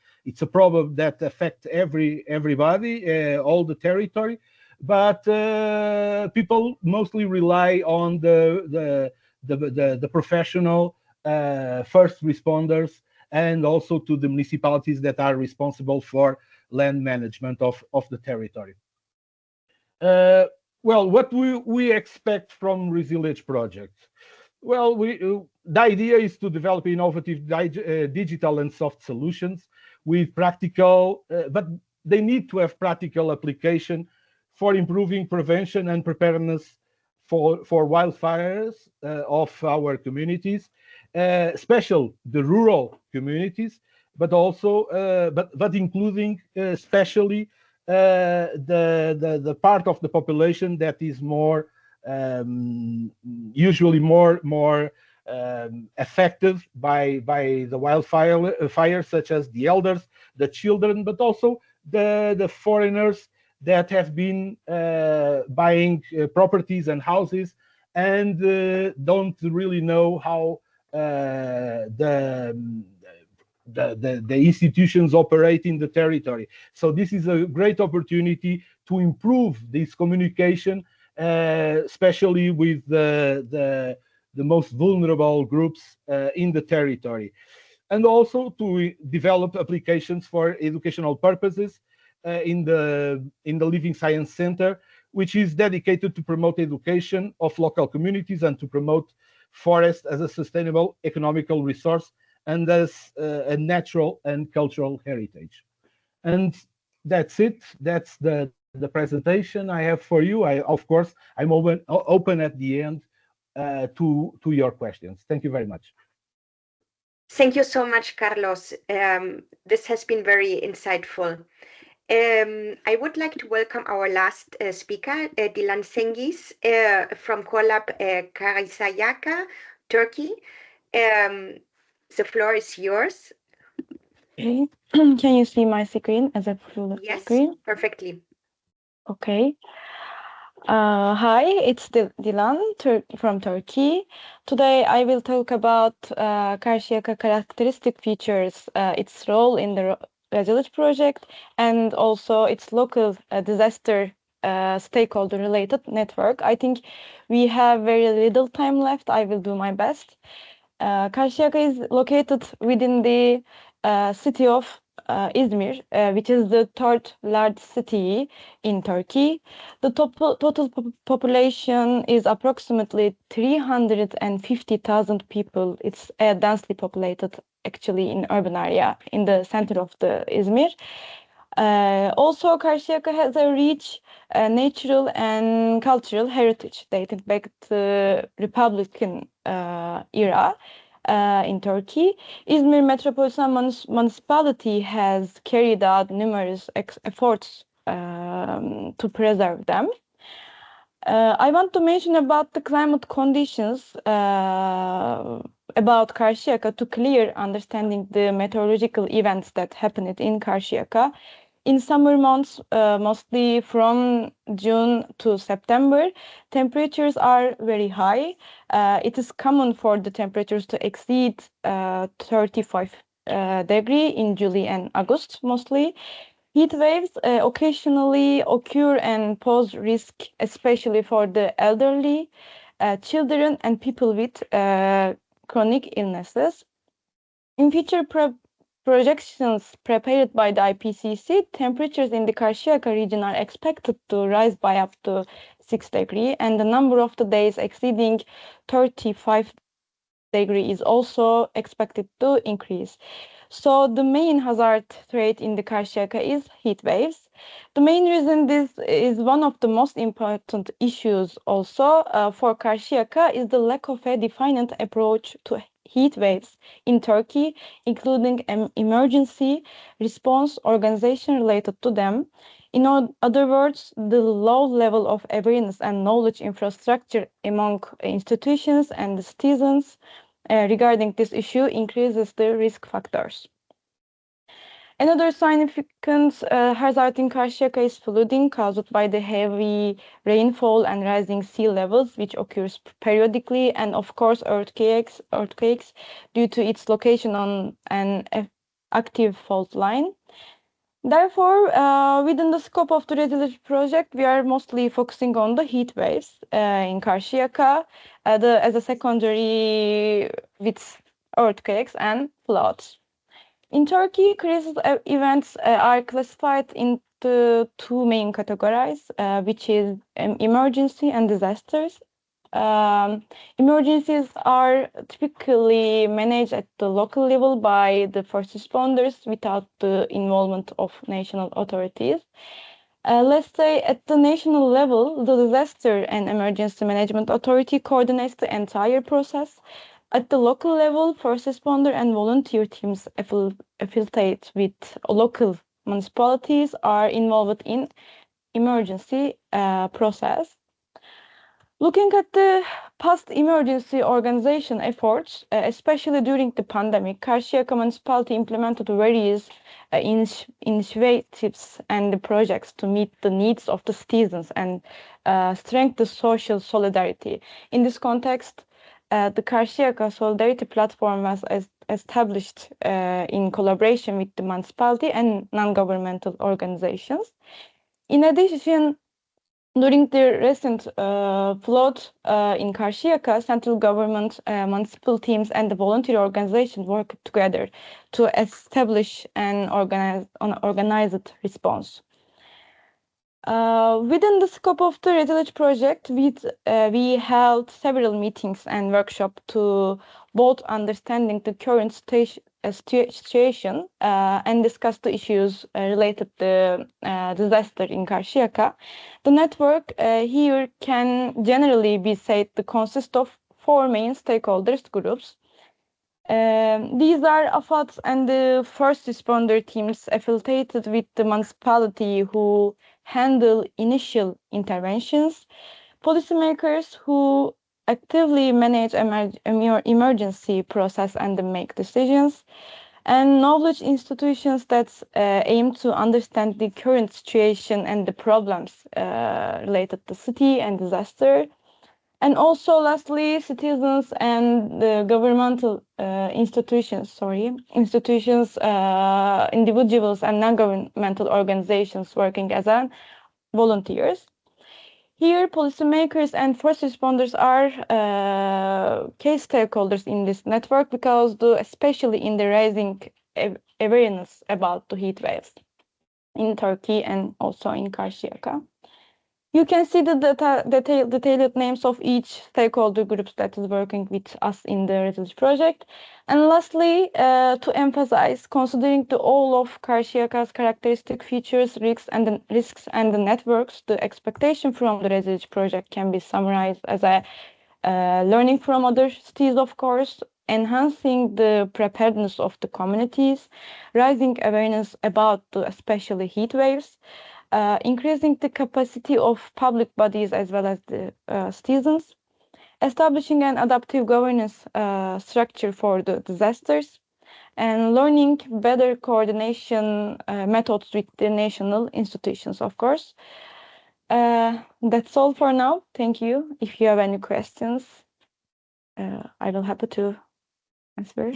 problem that affects everybody, all the territory. But people mostly rely on the professional first responders, and also to the municipalities that are responsible for land management of the territory. Well, what we expect from Resiliage project? Well, the idea is to develop innovative digital and soft solutions with practical, but they need to have practical application for improving prevention and preparedness for wildfires of our communities, especially the rural communities, but also but including especially the part of the population that is more usually more affected by the fires, such as the elders, the children, but also the foreigners that have been buying properties and houses and don't really know how the institutions operate in the territory. So this is a great opportunity to improve this communication, especially with the most vulnerable groups in the territory, and also to develop applications for educational purposes in the Living Science Center, which is dedicated to promote education of local communities and to promote forest as a sustainable economical resource and as a natural and cultural heritage. And that's it. That's the presentation I have for you. Of course, I'm open at the end to your questions. Thank you very much. Thank you so much, Carlos. This has been very insightful. I would like to welcome our last speaker, Dilan Cengiz from Collab Karisayaka, Turkey. The floor is yours. Okay. Can you see my screen as a full screen? Yes, perfectly. Okay. Hi, it's Dilan from Turkey. Today I will talk about Karşıyaka characteristic features, its role in the Resiliage project, and also its local disaster stakeholder related network. I think we have very little time left. I will do my best. Karşıyaka is located within the city of Izmir, which is the third largest city in Turkey. The total population is approximately 350,000 people. It's densely populated, actually, in urban area in the center of the Izmir. Also, Karşıyaka has a rich natural and cultural heritage dating back to Republican era. In Turkey, Izmir Metropolitan Municipality has carried out numerous efforts to preserve them. I want to mention about the climate conditions about Karşıyaka to clear understanding the meteorological events that happened in Karşıyaka. In summer months, mostly from June to September, temperatures are very high. It is common for the temperatures to exceed 35 degrees in July and August mostly. Heat waves occasionally occur and pose risk, especially for the elderly, children, and people with chronic illnesses. In future projections prepared by the IPCC, temperatures in the Karşıyaka region are expected to rise by up to 6 degrees, and the number of the days exceeding 35 degrees is also expected to increase. So the main hazard threat in the Karşıyaka is heat waves. The main reason this is one of the most important issues also for Karşıyaka is the lack of a defined approach to heat waves in Turkey, including an emergency response organization related to them. In other words, the low level of awareness and knowledge infrastructure among institutions and the citizens regarding this issue increases the risk factors. Another significant hazard in Karşıyaka is flooding caused by the heavy rainfall and rising sea levels, which occurs periodically, and of course earthquakes due to its location on an active fault line. Therefore, within the scope of the Resiliage project, we are mostly focusing on the heat waves in Karşıyaka as a secondary with earthquakes and floods. In Turkey, crisis events are classified into two main categories, which is emergency and disasters. Emergencies are typically managed at the local level by the first responders without the involvement of national authorities. Let's say at the national level, the Disaster and Emergency Management Authority coordinates the entire process. At the local level, first responder and volunteer teams affiliate with local municipalities are involved in emergency process. Looking at the past emergency organization efforts, especially during the pandemic, Karşıyaka municipality implemented various initiatives and projects to meet the needs of the citizens and strengthen social solidarity. In this context, the Karşıyaka Solidarity Platform was established in collaboration with the municipality and non-governmental organizations. In addition, during the recent flood in Karşıyaka, central government, municipal teams, and the volunteer organizations worked together to establish an organized response. Within the scope of the Resiliage project, we held several meetings and workshops to both understanding the current situation and discuss the issues related to the disaster in Karşıyaka. The network here can generally be said to consist of 4 main stakeholders groups. These are AFADs and the first responder teams affiliated with the municipality who handle initial interventions, policymakers who actively manage emergency process and make decisions, and knowledge institutions that aim to understand the current situation and the problems related to city and disaster. And also, lastly, citizens and the governmental institutions, individuals and non-governmental organizations working as volunteers. Here, policymakers and first responders are key stakeholders in this network because especially in the raising awareness about the heat waves in Turkey and also in Karşıyaka. You can see the detailed names of each stakeholder groups that is working with us in the Resiliage project. And lastly, to emphasize, considering all of Karşıyaka's characteristic features, risks and the networks, the expectation from the Resiliage project can be summarized as a learning from other cities, of course, enhancing the preparedness of the communities, raising awareness about especially heat waves, increasing the capacity of public bodies as well as the citizens, establishing an adaptive governance structure for the disasters, and learning better coordination methods with the national institutions, of course. That's all for now. Thank you. If you have any questions, I will happy to answer.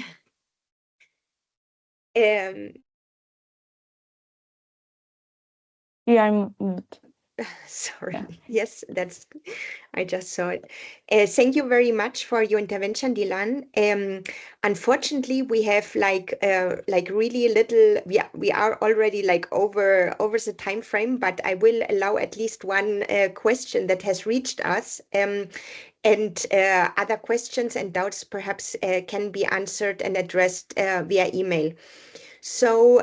You are mute. Sorry. Yeah. Yes, I just saw it. Thank you very much for your intervention, Dilan. Unfortunately, we have like really little. We are already like over the time frame, but I will allow at least one question that has reached us. And other questions and doubts perhaps can be answered and addressed via email. So.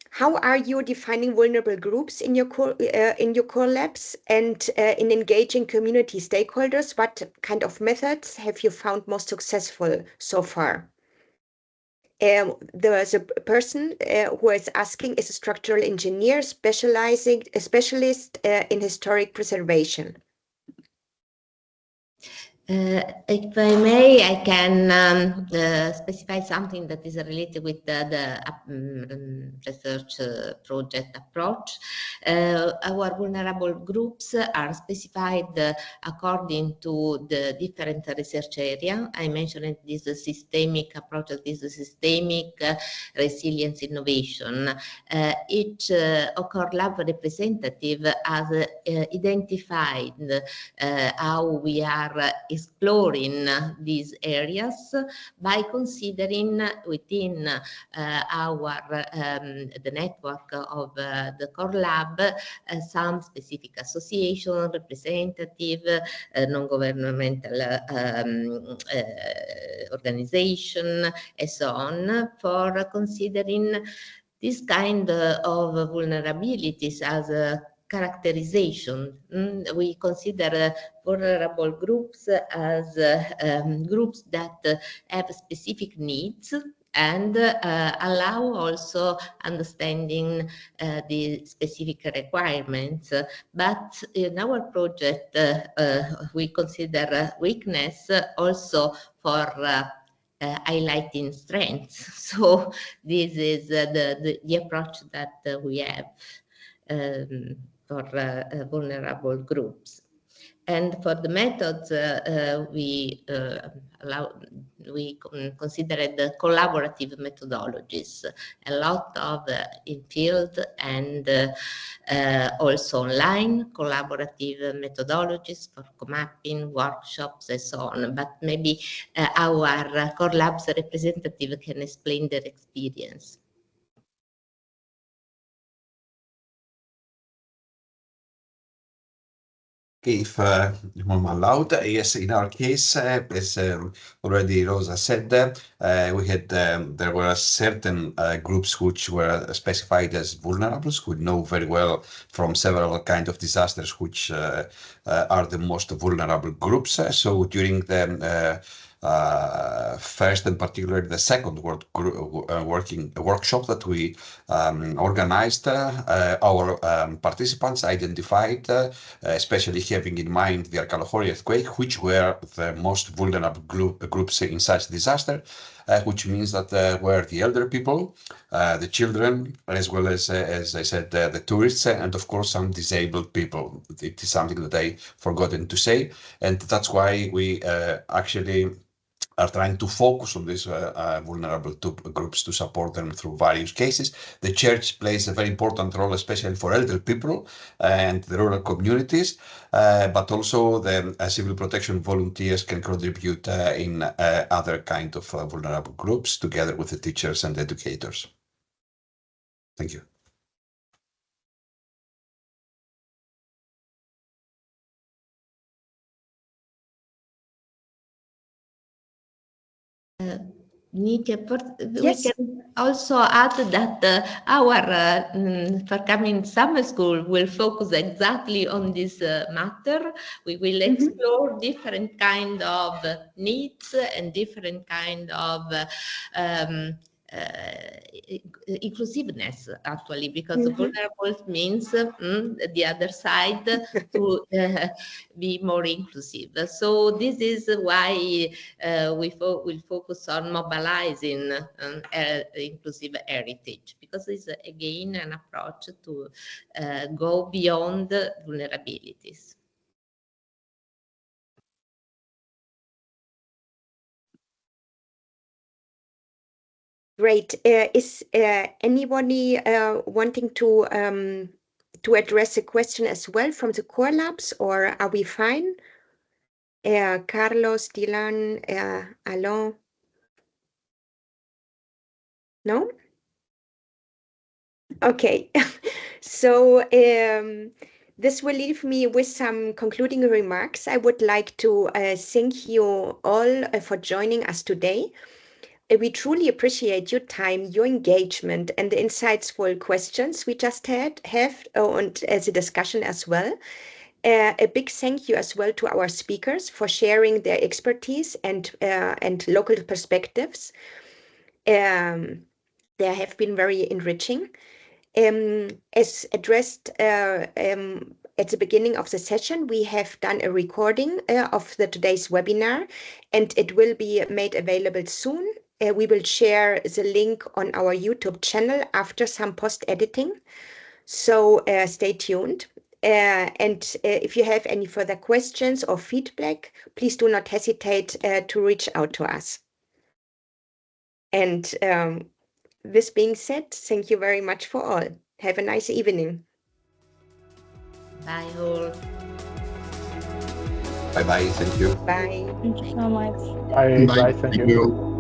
How are you defining vulnerable groups in your core labs and in engaging community stakeholders? What kind of methods have you found most successful so far? The person who is asking is a structural engineer, a specialist in historic preservation. If I may, I can specify something that is related with the research project approach. Our vulnerable groups are specified according to the different research area. I mentioned this systemic approach, this systemic resilience innovation. Each core lab representative has identified how we are exploring these areas by considering within the network of the core lab some specific association, representative, non-governmental organization, and so on, for considering this kind of vulnerabilities as a characterization. We consider vulnerable groups as groups that have specific needs and allow also understanding the specific requirements. But in our project, we consider weakness also for highlighting strengths. So this is the approach that we have for vulnerable groups. And for the methods, we considered the collaborative methodologies, a lot of in-field and also online collaborative methodologies for co-mapping, workshops, and so on. But maybe our Core Labs representative can explain their experience. If I'm allowed, yes, in our case, as already Rosa said, we had there were certain groups which were specified as vulnerables, who know very well from several kinds of disasters which are the most vulnerable groups. So during the first and particularly the second working workshop that we organized, our participants identified, especially having in mind the Arcalhori earthquake, which were the most vulnerable groups in such disaster, which means that were the elder people, the children, as well as I said, the tourists, and of course some disabled people. It is something that I forgotten to say, and that's why we actually are trying to focus on these vulnerable groups to support them through various cases. The church plays a very important role, especially for elder people and the rural communities, but also the civil protection volunteers can contribute in other kind of vulnerable groups together with the teachers and educators. Thank you. Nitia, Yes. we can also add that our forthcoming summer school will focus exactly on this matter. We will explore different kind of needs and different kind of inclusiveness, actually, because vulnerable means the other side to be more inclusive. So this is why we will focus on mobilizing inclusive heritage, because it's again an approach to go beyond vulnerabilities. Great. Is anybody wanting to address a question as well from the Core Labs, or are we fine? Carlos, Dylan, Alain? No? Okay. So this will leave me with some concluding remarks. I would like to thank you all for joining us today. We truly appreciate your time, your engagement, and the insightful questions we just have, and the discussion as well. A big thank you as well to our speakers for sharing their expertise and local perspectives. They have been very enriching. As addressed at the beginning of the session, we have done a recording of today's webinar, and it will be made available soon. We will share the link on our YouTube channel after some post-editing, so stay tuned. And if you have any further questions or feedback, please do not hesitate to reach out to us. And this being said, thank you very much for all. Have a nice evening. Bye all. Bye-bye. Thank you. Bye. Thank you so much. Bye. Thank you.